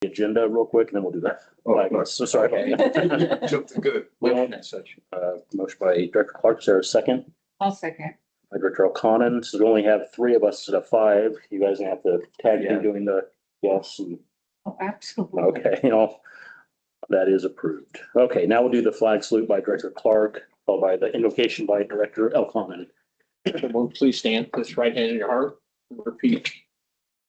the agenda real quick, and then we'll do that. Oh, So sorry. Jumped to good. Motion by Director Clark, is there a second? I'll second. By Director O'Connor. So we only have three of us instead of five. You guys have to tag Yeah. team doing the yes. And, Oh, absolutely. okay, that is approved. Okay, now we'll do the flag salute by Director Clark, followed by the invocation by Director O'Connor. Everyone, please stand, put your right hand in your heart, and repeat.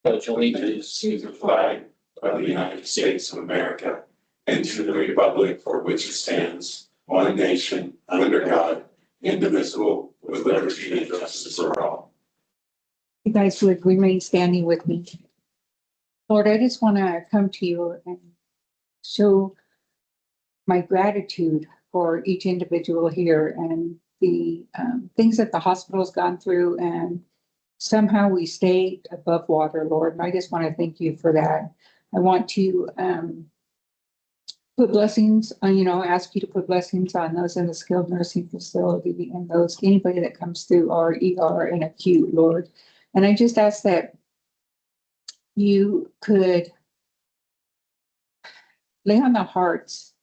Pledge allegiance To the flag of the United States of America and to the republic for which it stands, one nation, under God, indivisible, with liberty and justice for all. You guys would remain standing with me. Lord, I just want to come to you and show my gratitude for each individual here and the things that the hospital's gone through, and somehow we stayed above water, Lord. And I just want to thank you for that. I want to put blessings on, ask you to put blessings on those in the skilled nursing facility and anybody that comes through our ER and acute, Lord. And I just ask that you could lay on the hearts,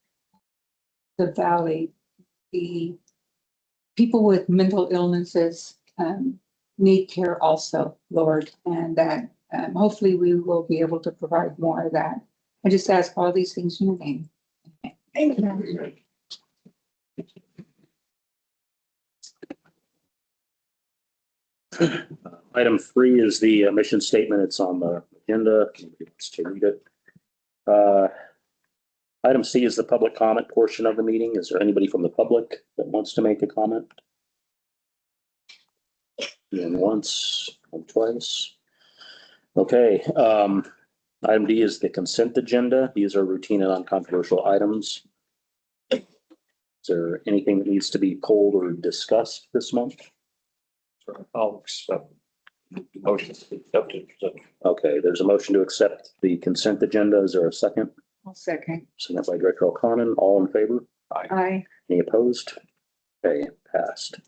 the valley, the people with mental illnesses need care also, Lord, and that hopefully we will be able to provide more of that. I just ask all these things in your name. Thank you. Item 3 is the mission statement. It's on the agenda. Anybody wants to read it? Item C is the public comment portion of the meeting. Is there anybody from the public that wants to make a comment? And once, and twice. Okay. Item D is the consent agenda. These are routine and uncontroversial items. Is there anything that needs to be pulled or discussed this month? I'll accept the motion to accept it. Okay, there's a motion to accept the consent agenda. Is there a second? I'll second. Second by Director O'Connor. All in favor? Aye. Any opposed? Okay, passed.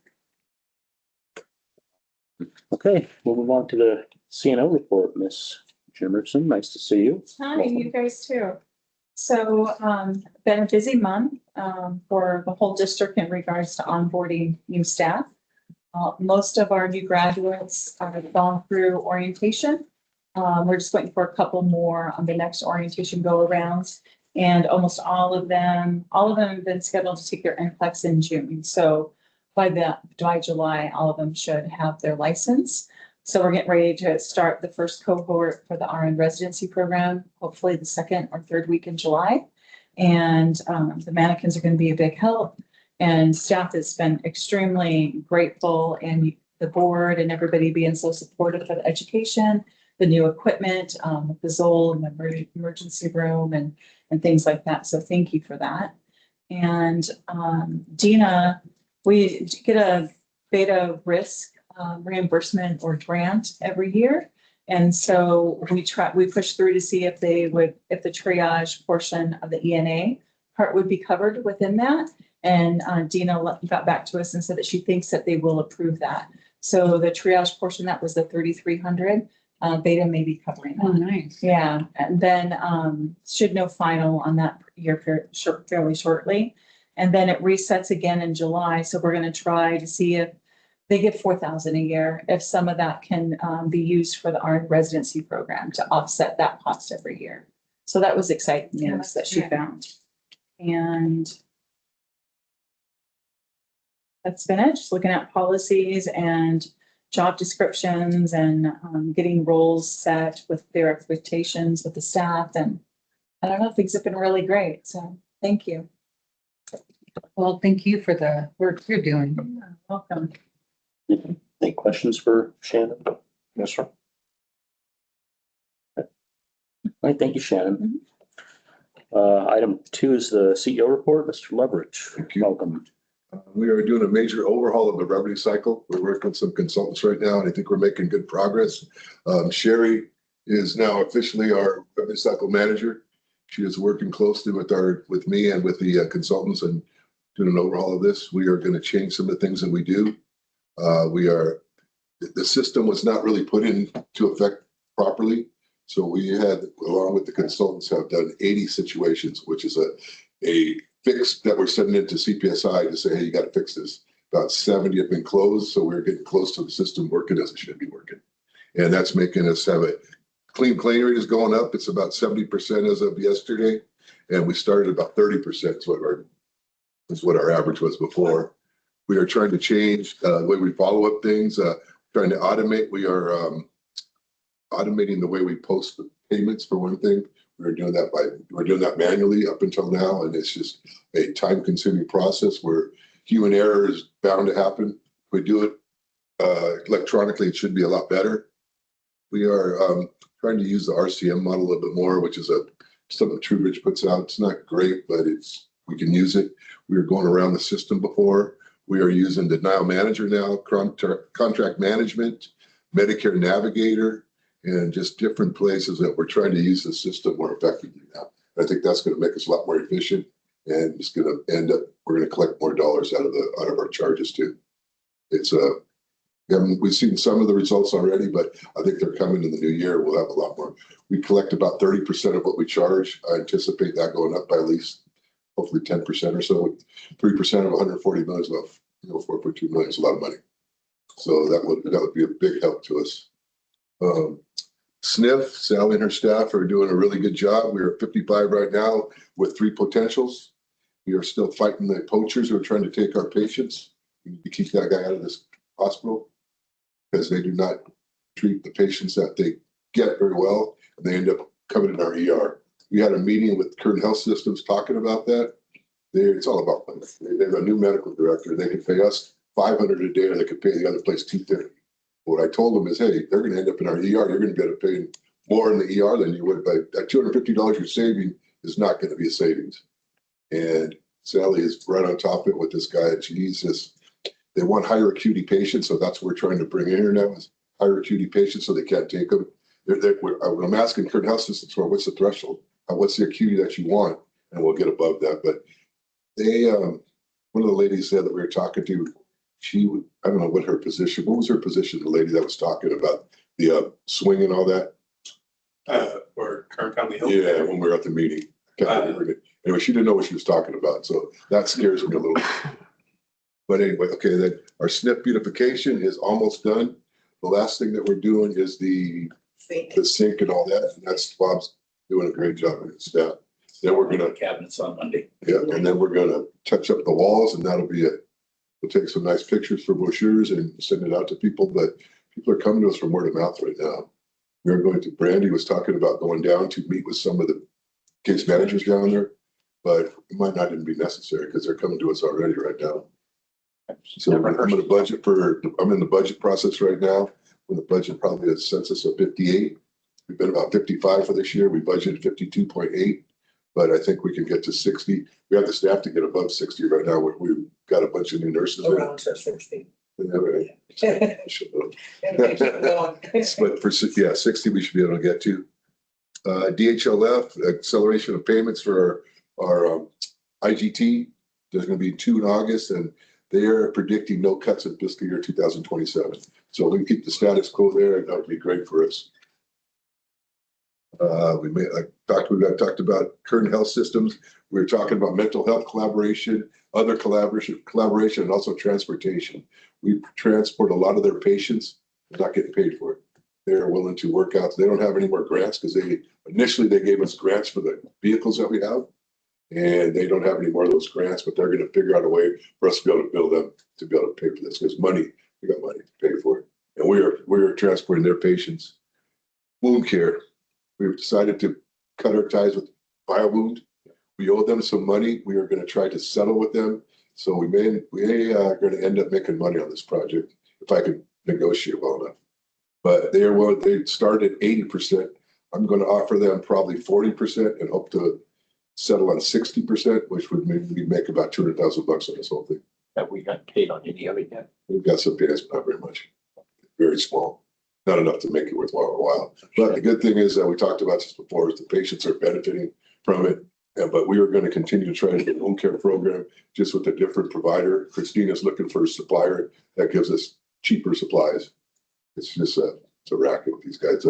Okay, we'll move on to the CNO report, Miss Jimerson. Nice to see you. Hi, you guys too. So, been a busy month, for the whole district in regards to onboarding new staff. Most of our new graduates have gone through orientation. We're just waiting for a couple more on the next orientation go arounds. And almost all of them have been scheduled to take their NCLEX in June. So by July, all of them should have their license. So we're getting ready to start the first cohort for the RN residency program, hopefully the second or third week in July. And the Manikins are going to be a big help. And staff has been extremely grateful, and the board and everybody being so supportive for the education, the new equipment, the Zoll and the emergency room and things like that. So thank you for that. And Dina, we get a beta risk reimbursement or grant every year. And so we push through to see if the triage portion of the ENA part would be covered within that. And Dina got back to us and said that she thinks that they will approve that. So the triage portion, that was the 3,300, beta may be covering that. Oh, nice. Yeah, and then should know final on that year fairly shortly. And then it resets again in July. So we're going to try to see if they give 4,000 a year, if some of that can be used for the RN residency program to offset that cost every year. So that was exciting news that she found. And that's been it. Just looking at policies and job descriptions and getting roles set with their expectations with the staff. And I don't know, things have been really great. So thank you. Well, thank you for the work you're doing. Yeah, welcome. Any questions for Shannon? Yes, sir. All right, thank you, Shannon. Item 2 is the CEO report. Mr. Leverage, welcome. We are doing a major overhaul of the revenue cycle. We're working with some consultants right now, and I think we're making good progress. Sherry is now officially our revenue cycle manager. She is working closely with me and with the consultants and doing an overhaul of this. We are going to change some of the things that we do. The system was not really put into effect properly. So we had, along with the consultants, have done 80 situations, which is a fix that we're sending into CPSI to say, hey, you got to fix this. About 70 have been closed, so we're getting close to the system working as it should be working. And that's making us have a claim rate is going up. It's about 70% as of yesterday. And we started about 30% is what our average was before. We are trying to change the way we follow up things, trying to automate. We are automating the way we post the payments for one thing. We're doing that manually up until now, and it's just a time-consuming process where human error is bound to happen. If we do it electronically, it should be a lot better. We are trying to use the RCM model a little bit more, which is something TrueBridge puts out. It's not great, but we can use it. We were going around the system before. We are using Denial Manager now, Contract Management, Medicare Navigator, and just different places that we're trying to use the system more effectively now. I think that's going to make us a lot more efficient, and it's going to end up, we're going to collect more dollars out of our charges too. It's we've seen some of the results already, but I think they're coming in the new year. We'll have a lot more. We collect about 30% of what we charge. I anticipate that going up by at least, hopefully 10% or so. 3% of 140 million is about, 4.2 million is a lot of money. So that would be a big help to us. SNF, Sally and her staff are doing a really good job. We are at 55 right now with 3 potentials. We are still fighting the poachers who are trying to take our patients. We need to keep that guy out of this hospital because they do not treat the patients that they get very well, and they end up coming in our ER. We had a meeting with Kern Health Systems talking about that. It's all about money. They have a new medical director. They could pay us $500 a day, or they could pay the other place $250. What I told them is, hey, they're going to end up in our ER. You're going to be able to pay more in the ER than you would. But that $250 you're saving is not going to be a savings. And Sally is right on top of it with this guy. And she's just, they want higher acuity patients. So that's what we're trying to bring in here now is higher acuity patients so they can't take them. When I'm asking Kern Health Systems for what's the threshold, what's the acuity that you want, and we'll get above that. But they, one of the ladies said that we were talking to, I don't know what her position, what was her position, the lady that was talking about the swing and all that? For Kern County Health. Yeah, when we were at the meeting. Anyway, she didn't know what she was talking about, so that scares me a little bit. But anyway, okay, then our SNF beautification is almost done. The last thing that we're doing is the sink and all that, and that's Bob's doing a great job with his staff. Then we're gonna Cabinets on Monday. Yeah, and then we're gonna touch up the walls, and that'll be it. We'll take some nice pictures for brochures and send it out to people, but people are coming to us from word of mouth right now. We're going to, Brandy was talking about going down to meet with some of the case managers down there, but it might not even be necessary because they're coming to us already right now. So I'm in the budget process right now. When the budget probably has a census of 58. We've been about 55 for this year. We budgeted 52.8, but I think we can get to 60. We have the staff to get above 60 right now. We've got a bunch of new nurses. Around to 60. Yeah, right. But for 60 we should be able to get to. DHLF, acceleration of payments for our IGT. There's going to be 2 in August, and they are predicting no cuts in fiscal year 2027. So we can keep the status quo there, and that would be great for us. We talked about Kern Health Systems. We were talking about mental health collaboration, other collaboration, and also transportation. We transport a lot of their patients. They're not getting paid for it. They're willing to work out. They don't have any more grants because initially they gave us grants for the vehicles that we have, and they don't have any more of those grants. But they're going to figure out a way for us to be able to bill them to be able to pay for this because we got money to pay for it, and we are transporting their patients. Wound care. We've decided to cut our ties with BioWound. We owe them some money. We are going to try to settle with them. So we are going to end up making money on this project if I can negotiate well enough. But they started at 80%. I'm going to offer them probably 40% and hope to settle on 60%, which would maybe make about $200,000 on this whole thing. Have we got paid on any of it yet? We've got some payments, but not very much. Very small. Not enough to make it worthwhile a while. But the good thing is that we talked about this before, is the patients are benefiting from it. But we are going to continue to try to get a home care program just with a different provider. Christina's looking for a supplier that gives us cheaper supplies. It's just it's a racket with these guys.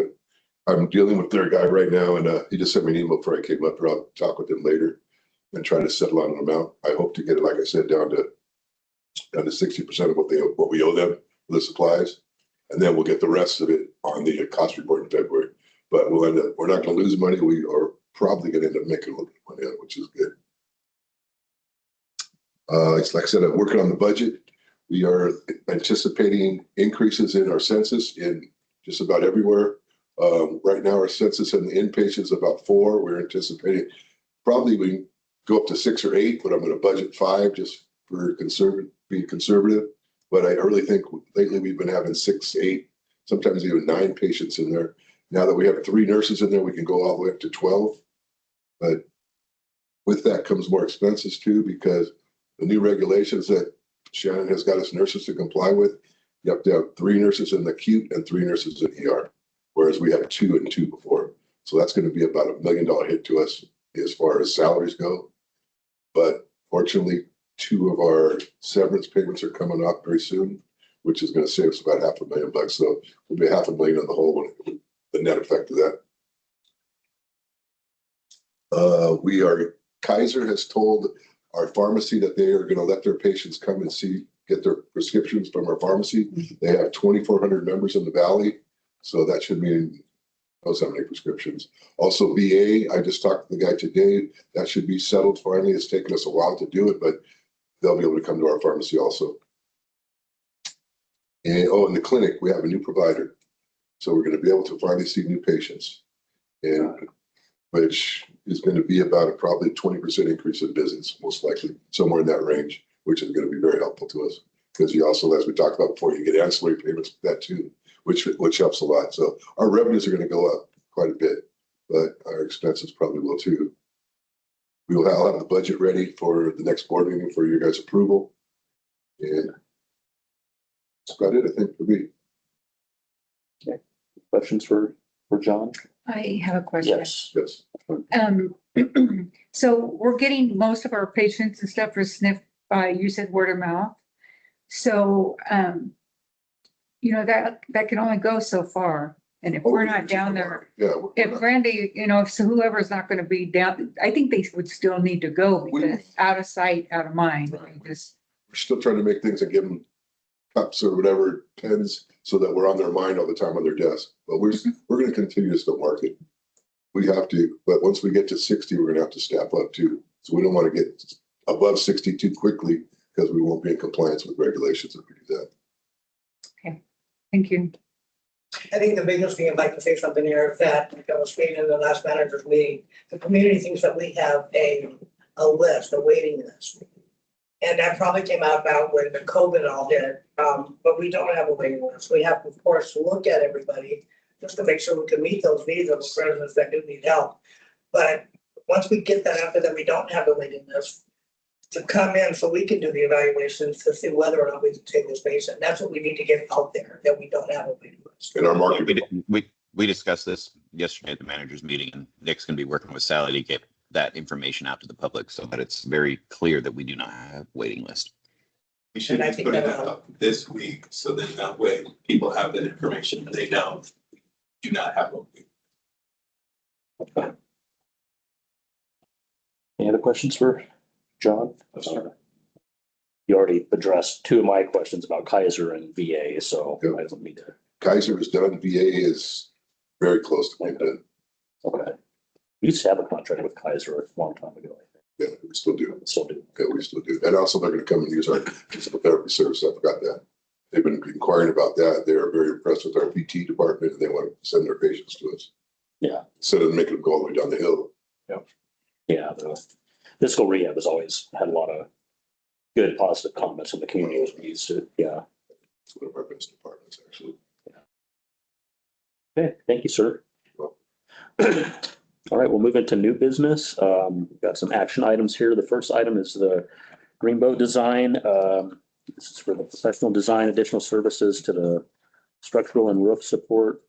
I'm dealing with their guy right now, and he just sent me an email before I came up here. I'll talk with him later and try to settle on an amount. I hope to get it, like I said, down to 60% of what we owe them for the supplies. And then we'll get the rest of it on the cost report in February. But we're not going to lose money. We are probably going to end up making a little bit of money on it, which is good. It's like I said, I'm working on the budget. We are anticipating increases in our census in just about everywhere. Right now, our census in the inpatient is about 4. We're anticipating probably we can go up to 6 or 8, but I'm going to budget 5 just for being conservative. But I really think lately we've been having 6, 8, sometimes even 9 patients in there. Now that we have 3 nurses in there, we can go all the way up to 12. But with that comes more expenses too, because the new regulations that Shannon has got us nurses to comply with, you have to have 3 nurses in the acute and 3 nurses in ER, whereas we had 2 and 2 before. So that's going to be about $1 million hit to us as far as salaries go. But fortunately, 2 of our severance payments are coming up very soon, which is going to save us about $500,000. So we'll be $500,000 on the whole, the net effect of that. Kaiser has told our pharmacy that they are going to let their patients come and get their prescriptions from our pharmacy. They have 2,400 members in the valley. So that should mean knows how many prescriptions. Also VA, I just talked to the guy today. That should be settled finally. It's taken us a while to do it, but they'll be able to come to our pharmacy also. And in the clinic, we have a new provider. So we're going to be able to finally see new patients, and which is going to be about probably 20% increase in visits, most likely somewhere in that range, which is going to be very helpful to us. Because you also, as we talked about before, you get ancillary payments for that too, which helps a lot. So our revenues are going to go up quite a bit, but our expenses probably will too. We will have the budget ready for the next board meeting for your guys' approval. And that's about it, I think, for me. Okay. Questions for John? I have a question. Yes. Yes. So we're getting most of our patients and stuff for SNF by, you said, word of mouth. So, you know, that can only go so far. And if we're not down there, Yeah. if Randy, you know, if so whoever's not going to be down, I think they would still need to go because out of sight, out of mind. We're still trying to make things and give them cups or whatever, pens, so that we're on their mind all the time on their desk. But we're going to continue to still market. We have to, but once we get to 60, we're going to have to step up too. So we don't want to get above 60 too quickly because we won't be in compliance with regulations if we do that. Okay, thank you. I think the biggest thing, I'd like to say something here, is that, like I was stating in the last manager's meeting, the community thinks that we have a list, a waiting list. And that probably came out about when the COVID all hit, but we don't have a waiting list. We have, of course, to look at everybody just to make sure we can meet those needs of the residents that do need help. But once we get that out there, that we don't have a waiting list, to come in so we can do the evaluations to see whether or not we can take this patient. That's what we need to get out there, that we don't have a waiting list. In our market, We discussed this yesterday at the managers meeting, and Nick's going to be working with Sally to get that information out to the public so that it's very clear that we do not have a waiting list. We should be putting that up this week, so then that way people have that information and they know do not have one. Any other questions for John? You already addressed 2 of my questions about Kaiser and VA, so I don't need to. Kaiser is done. VA is very close to being done. Okay. We used to have a contract with Kaiser a long time ago. Yeah, we still do. Still do. Yeah, we still do. And also they're going to come and use our physical therapy service. I forgot that. They've been inquiring about that. They are very impressed with our PT department and they want to send their patients to us. Yeah. Instead of making them go all the way down the hill. Yeah. The physical rehab has always had a lot of good, positive comments from the community as we used to. Yeah. It's one of our best departments, actually. Okay. Thank you, sir. All right, we'll move into new business. We've got some action items here. The first item is the Greenbow design. This is for the professional design, additional services to the structural and roof support,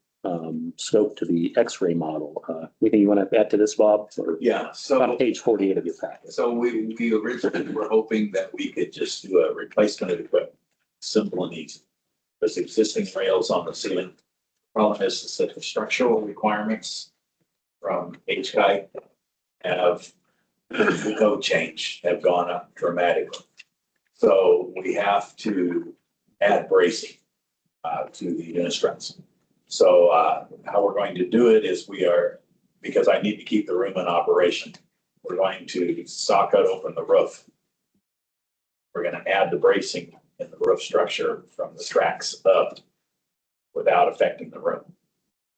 scope to the X-ray model. Anything you want to add to this, Bob? Or Yeah, so on page 48 of your packet. So we originally were hoping that we could just do a replacement of equipment, simple and easy. There's existing rails on the ceiling Problem is that the structural requirements from HCI have, the code change, have gone up dramatically. So we have to add bracing to the unit strengths. So how we're going to do it is because I need to keep the room in operation, we're going to socket open the roof. We're going to add the bracing in the roof structure from the tracks up without affecting the room.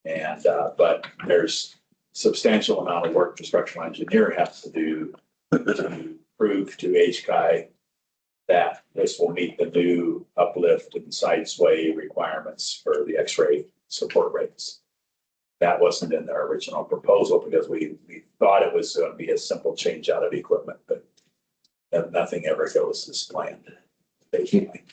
And, but there's substantial amount of work the structural engineer has to do to prove to HCI that this will meet the new uplift and side sway requirements for the X-ray support rates. That wasn't in their original proposal because we thought it was going to be a simple change out of equipment, but nothing ever goes as planned. Basically.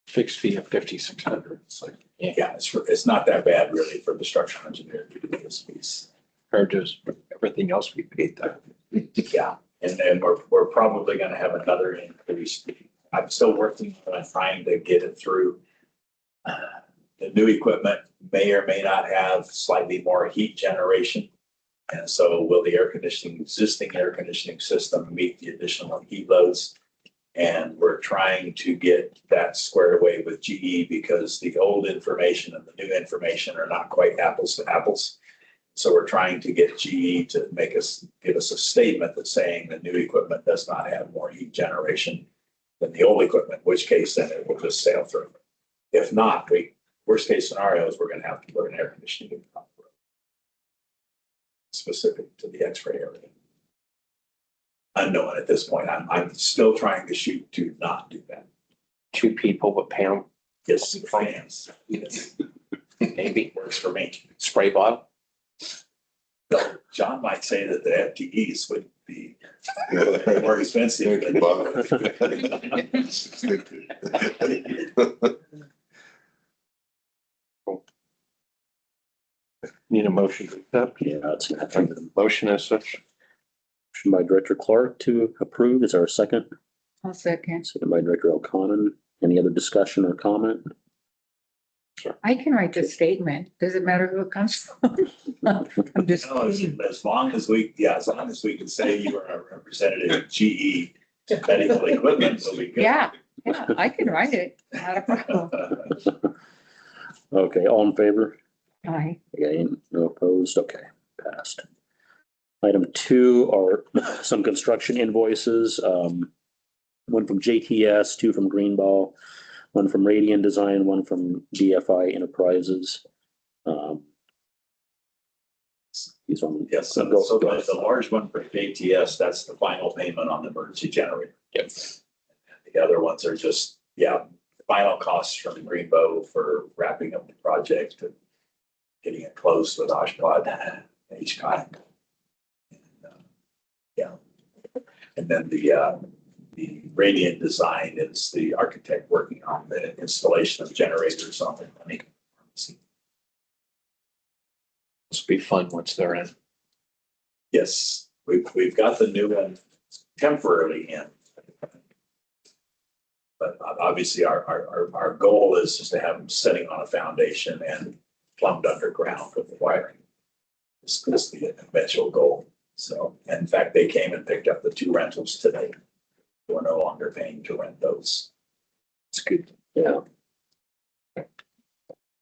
Fixed fee of 5,600. It's like, Yeah, it's not that bad really for the structural engineer to do this piece. compared to everything else we paid there. Yeah, and then we're probably gonna have another increase. I'm still working on trying to get it through. The new equipment may or may not have slightly more heat generation. And so will the existing air conditioning system meet the additional heat loads? And we're trying to get that squared away with GE because the old information and the new information are not quite apples to apples. So we're trying to get GE to give us a statement that's saying the new equipment does not have more heat generation than the old equipment, in which case then it will just sail through. If not, worst case scenario is we're going to have to put an air conditioning unit on the road specific to the X-ray area. Unknown at this point. I'm still trying to shoot to not do that. 2 people with Pam, Yes, fans. Yes. maybe Works for me. spray bottle. So John might say that the FTEs would be more expensive. Thank you, Bob. Need a motion to accept. Yeah, it's gonna have to be a Motion as such. motion by Director Clark to approve. Is there a second? I'll second. Second by Director O'Connor. Any other discussion or comment? I can write the statement. Does it matter who it comes from? I'm just No, kidding. as long as we can say you are a representative of GE medical equipment, will be good. Yeah, I can write it. Not a problem. Okay, all in favor? Aye. Okay, no opposed. Okay, passed. Item 2 are some construction invoices. One from JTS, 2 from Greenball, 1 from Radian Design, 1 from DFI Enterprises. These on. Yes, so the large one for JTS, that's the final payment on the emergency generator. Yep. The other ones are just, final costs from Greenbow for wrapping up the project and getting it closed with Oshkosh, HCI. And then the Radiant Design is the architect working on the installation of generators on the Manikins. This will be fun once they're in. Yes, we've got the new one temporarily in. But obviously our goal is just to have them sitting on a foundation and plumbed underground with the wiring. This is the eventual goal. So, in fact, they came and picked up the 2 rentals today. We're no longer paying to rent those. It's good. Yeah,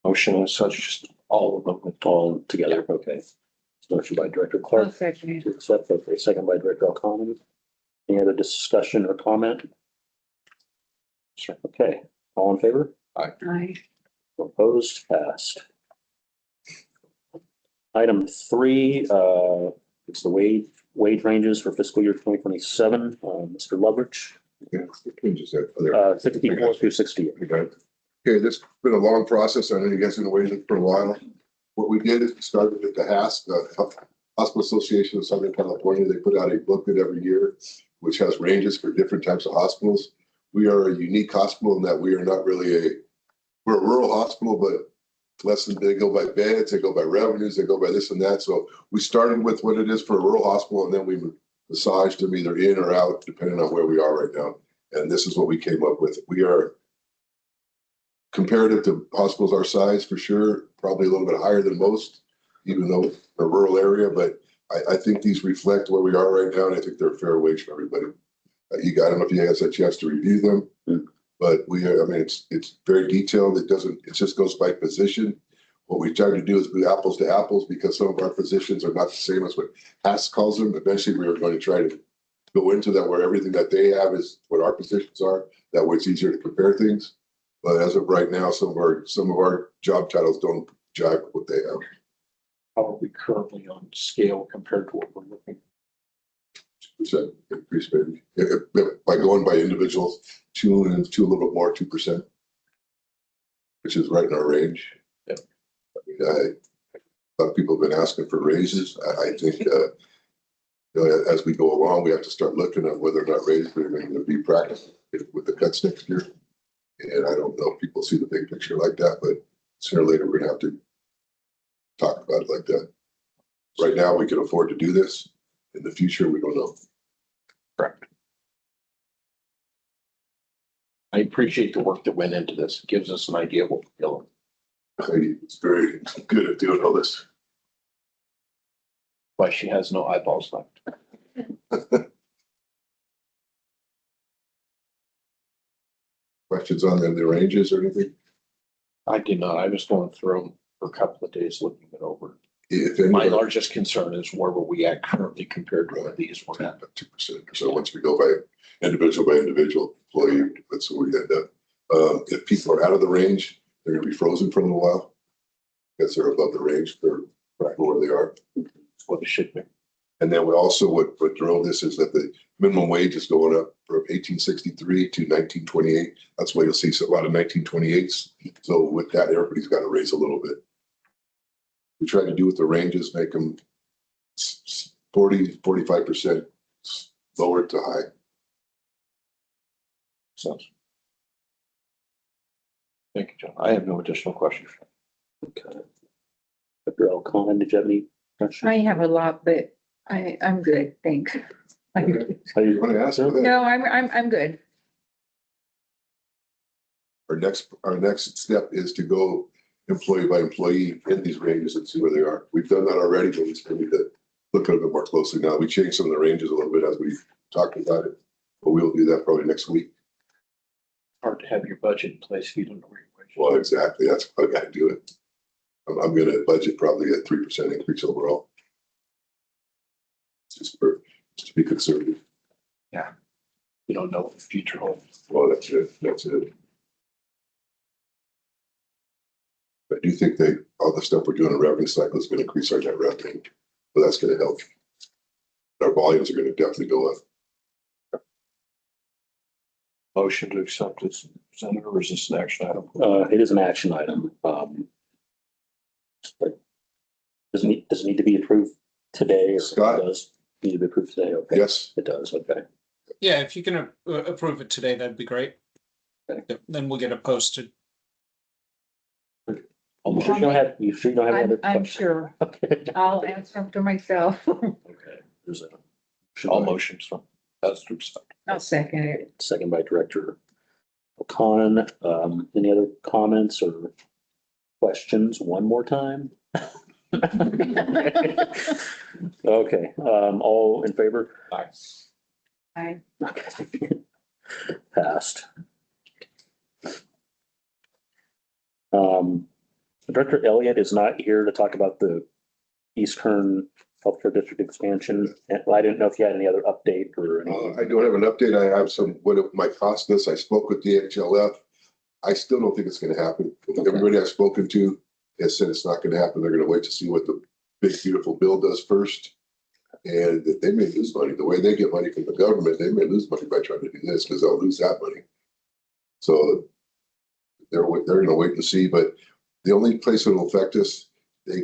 Motion as such, just all of them. all together. Okay. Motion by Director I'll Clark second. to accept. Okay, second by Director O'Connor. Any other discussion or comment? Sure. Okay, all in favor? Aye. Opposed, passed. Item 3, it's the wage ranges for fiscal year 2027. Mr. Loveridge, Yeah, we just had other- 54 through 68. Okay, this has been a long process. I know you guys have been waiting for a while. What we did is we started with the HASC, the Hospital Association of Southern California. They put out a booklet every year, which has ranges for different types of hospitals. We are a unique hospital in that we are not really we're a rural hospital, but they go by beds, they go by revenues, they go by this and that. So we started with what it is for a rural hospital, and then we massaged them either in or out, depending on where we are right now. And this is what we came up with. We are comparative to hospitals our size, for sure, probably a little bit higher than most, even though a rural area, but I think these reflect where we are right now, and I think they're a fair wage for everybody. I don't know if you guys had a chance to review them, but it's very detailed. It just goes by position. What we try to do is do apples to apples, because some of our positions are not the same as what Haas calls them. Eventually, we are going to try to go into that where everything that they have is what our positions are. That way it's easier to compare things. But as of right now, some of our job titles don't jive with what they have. How are we currently on scale compared to what we're looking? Percent increase, maybe. By going by individuals, 2 and a little bit more, 2%, which is right in our range. Yep. A lot of people have been asking for raises. I think as we go along, we have to start looking at whether or not raises are going to be practiced with the cuts next year. And I don't know if people see the big picture like that, but sooner or later we're going to have to talk about it like that. Right now, we can afford to do this. In the future, we don't know. Correct. I appreciate the work that went into this. It gives us an idea of what we're doing. It's very good at doing all this. Why she has no eyeballs left. Questions on the ranges or anything? I did not. I was going through them for a couple of days looking it over. If My anybody, largest concern is where were we at currently compared to where these were at. 2%. So once we go by individual employee, that's where we end up. If people are out of the range, they're going to be frozen for a little while because they're above the range for where they are. That's what it should be. And then we also, what drove this is that the minimum wage is going up from 1863 to 1928. That's why you'll see a lot of 1928s. So with that, everybody's got to raise a little bit. We try to do with the ranges, make them 40-45% lower to high. So. Thank you, John. I have no additional questions. Okay. Dr. O'Connor, did you have any questions? I have a lot, but I'm good, thanks. How you- You want to ask for that? No, I'm good. Our next step is to go employee by employee in these ranges and see where they are. We've done that already, but we still need to look at it a bit more closely now. We changed some of the ranges a little bit as we talked about it, but we'll do that probably next week. Hard to have your budget in place if you don't know where your wages are. Well, exactly. That's how I got to do it. I'm going to budget probably a 3% increase overall. Just to be conservative. You don't know what the future holds. Well, that's it. I do think all the stuff we're doing in revenue cycle is going to increase our net revenue, but that's going to help. Our volumes are going to definitely go up. Motion to accept this, Senator, or is this an action item? It is an action item. But does it need to be approved today? Or Scott? It does need to be approved today. Okay. Yes. It does. Okay. Yeah, if you can approve it today, that'd be great. Okay. Yep, then we'll get it posted. You sure you don't have other I'm questions? sure. Okay. I'll answer them to myself. Okay. There's All motions from, as to accept. I'll second it. second by Director O'Connor. Any other comments or questions? One more time? Okay, all in favor? Aye. I Okay. Passed. Director Elliott is not here to talk about the East Kern Healthcare District expansion. And I didn't know if you had any other update or anything. I don't have an update. I have what it might cost us. I spoke with the HLF. I still don't think it's going to happen. Everybody I've spoken to has said it's not going to happen. They're going to wait to see what the big, beautiful bill does first. And that they may lose money. The way they get money from the government, they may lose money by trying to do this because they'll lose that money. So they're going to wait and see. But the only place that will affect us, they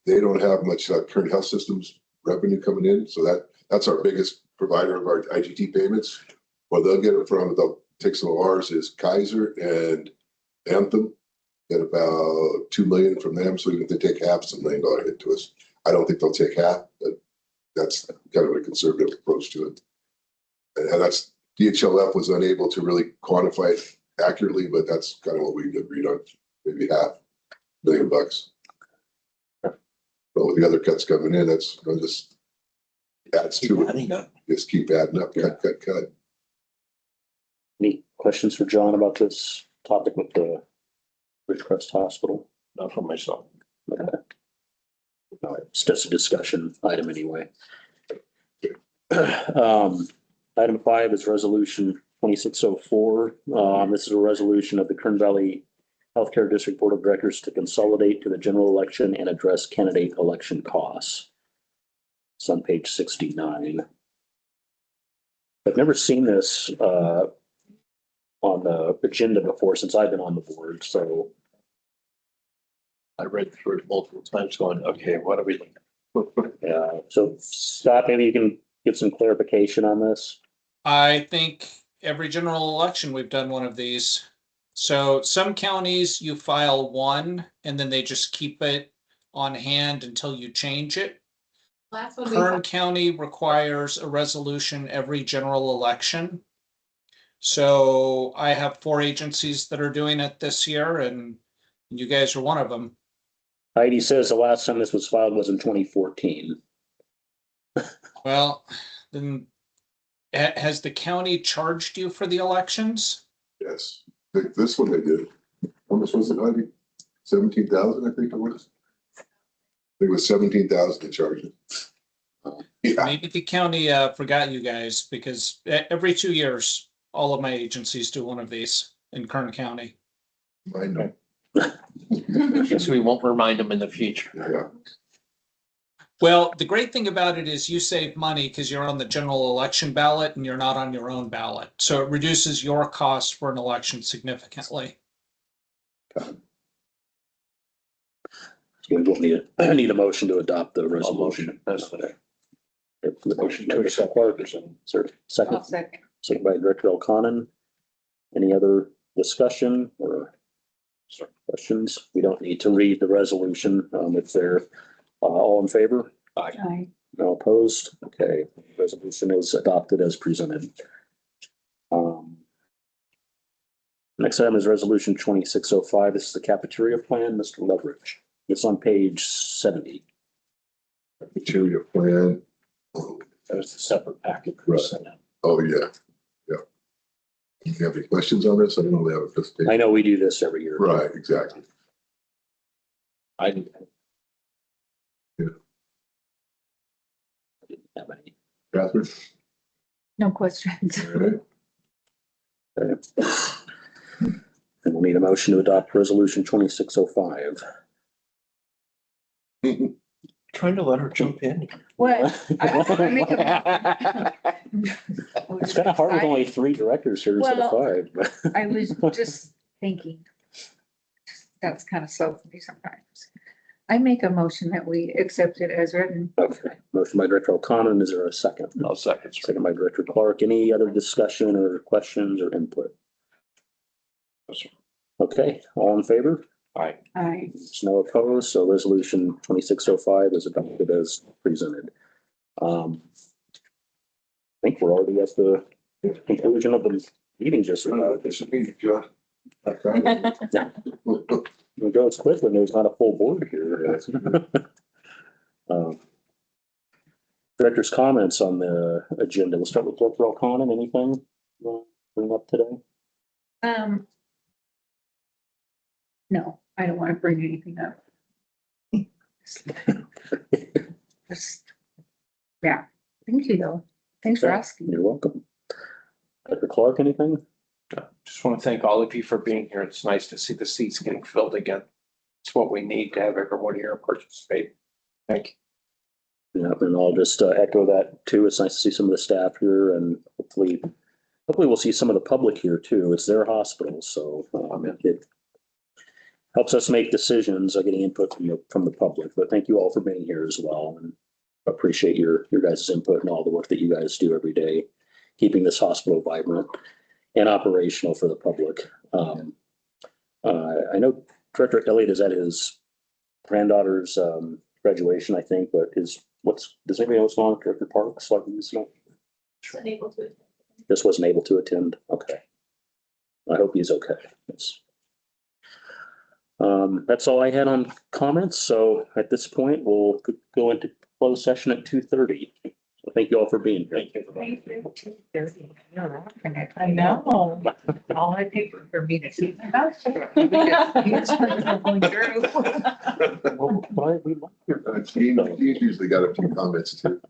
don't have much Kern Health Systems revenue coming in. So that's our biggest provider of our IGT payments. Where they'll get it from, they'll take some of ours is Kaiser and Anthem. Get about $2 million from them. So even if they take half, it's $1 million hit to us. I don't think they'll take half, but That's kind of a conservative approach to it. And that's, DHLF was unable to really quantify it accurately, but that's kind of what we agreed on, maybe $500,000. But with the other cuts coming in, that's just adds to it. Just keep adding up, cut. Any questions for John about this topic with the Ridgecrest Hospital? Not for myself. Okay. All right, it's just a discussion item anyway. Item 5 is resolution 2604. This is a resolution of the Kern Valley Healthcare District Board of Directors to consolidate to the general election and address candidate election costs. It's on page 69. I've never seen this on the agenda before since I've been on the board, so. I read through it multiple times going, okay, what are we doing? Yeah, so Scott, maybe you can give some clarification on this. I think every general election, we've done one of these. So some counties you file one and then they just keep it on hand until you change it. Kern County requires a resolution every general election. So I have 4 agencies that are doing it this year and you guys are one of them. Heidi says the last time this was filed was in 2014. Well, then has the county charged you for the elections? Yes, this one they did. How much was it, Ivy? 17,000, I think it was. I think it was 17,000 to charge it. Yeah, Maybe the county forgot you guys because every 2 years, all of my agencies do one of these in Kern County. I know. Guess we won't remind them in the future. Yeah, Well, the great thing about it is you save money because you're on the general election ballot and you're not on your own ballot. So it reduces your cost for an election significantly. So we don't need a motion to adopt the resolution. That's the Motion to accept. Sir, second, I'll second. second by Director Elconin. Any other discussion or questions? We don't need to read the resolution. If they're all in favor? Aye. No opposed? Okay, resolution is adopted as presented. Next item is resolution 2605. This is the cafeteria plan, Mr. Leverage. It's on page 70. cafeteria plan. There's a separate packet. Right. Oh, yeah. Do you have any questions on this? I don't really have a presentation. I know we do this every year. Right, exactly. I didn't Have any. Catherine? No questions. All right. Okay. And we'll need a motion to adopt resolution 2605. trying to let her jump in. What? I make It's kind of hard with only 3 directors here instead of 5. I was just thinking, that's kind of slow for me sometimes. I make a motion that we accept it as written. Okay, motion by Director O'Connor. Is there a second? No seconds. Second by Director Clark. Any other discussion or questions or input? Okay, all in favor? Aye. Aye. There's no opposed, so resolution 2605 is adopted as presented. I think we're already at the conclusion of the meeting just about. This should be John. It goes quick when there's not a full board here. Director's comments on the agenda. We'll start with Director O'Connor. Anything you want to bring up today? No, I don't want to bring anything up. Yeah, thank you though. Thanks for asking. You're welcome. Director Clark, anything? Just want to thank all of you for being here. It's nice to see the seats getting filled again. It's what we need to have everyone here participate. Thank you. Yeah, and I'll just echo that too. It's nice to see some of the staff here, and hopefully we'll see some of the public here too. It's their hospital, so it helps us make decisions, getting input from the public. But thank you all for being here as well, and appreciate your guys' input and all the work that you guys do every day, keeping this hospital vibrant and operational for the public. I know Director Elliott is at his granddaughter's graduation, I think, but his does anybody else want Director Parks like he's not? Unable to. Just wasn't able to attend. Okay. I hope he's okay. That's all I had on comments. So at this point, we'll go into closed session at 2:30. So thank you all for being here. Thank you. I know. All I think for me to see. Well, we like your Gene usually got a few comments too.